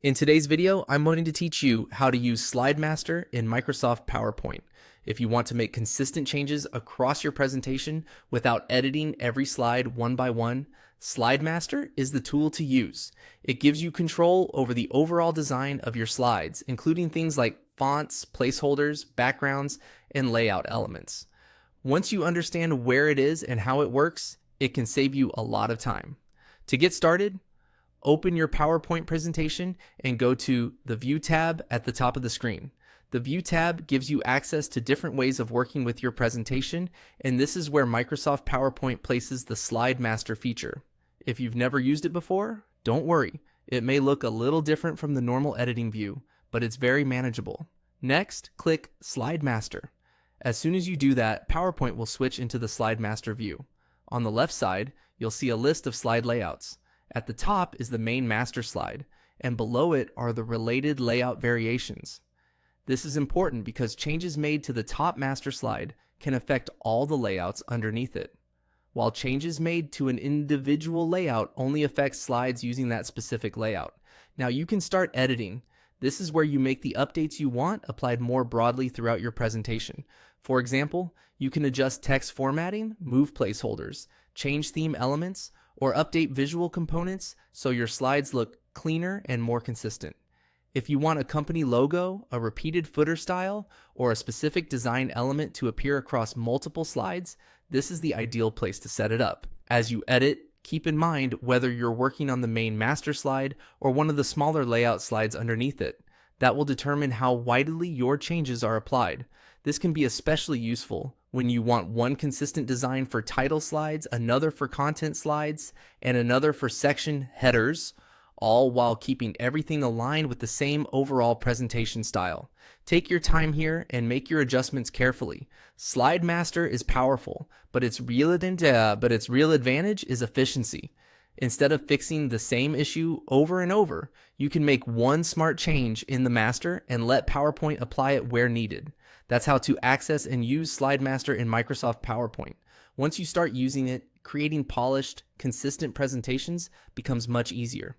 In today's video, I'm going to teach you how to use Slide Master in Microsoft PowerPoint. If you want to make consistent changes across your presentation without editing every slide one by one, Slide Master is the tool to use. It gives you control over the overall design of your slides, including things like fonts, placeholders, backgrounds, and layout elements. Once you understand where it is and how it works, it can save you a lot of time. To get started, open your PowerPoint presentation and go to the View tab at the top of the screen. The View tab gives you access to different ways of working with your presentation, and this is where Microsoft PowerPoint places the Slide Master feature. If you've never used it before, don't worry. It may look a little different from the normal editing view, but it's very manageable. Next, click Slide Master. As soon as you do that, PowerPoint will switch into the Slide Master view. On the left side, you'll see a list of slide layouts. At the top is the main master slide, and below it are the related layout variations. This is important because changes made to the top master slide can affect all the layouts underneath it, while changes made to an individual layout only affect slides using that specific layout. Now you can start editing. This is where you make the updates you want applied more broadly throughout your presentation. For example, you can adjust text formatting, move placeholders, change theme elements, or update visual components so your slides look cleaner and more consistent. If you want a company logo, a repeated footer style, or a specific design element to appear across multiple slides, this is the ideal place to set it up. As you edit, keep in mind whether you're working on the main master slide or one of the smaller layout slides underneath it. That will determine how widely your changes are applied. This can be especially useful when you want one consistent design for title slides, another for content slides, and another for section headers, all while keeping everything aligned with the same overall presentation style. Take your time here and make your adjustments carefully. Slide Master is powerful, but its real advantage is efficiency. Instead of fixing the same issue over and over, you can make one smart change in the master and let PowerPoint apply it where needed. That's how to access and use Slide Master in Microsoft PowerPoint. Once you start using it, creating polished, consistent presentations becomes much easier.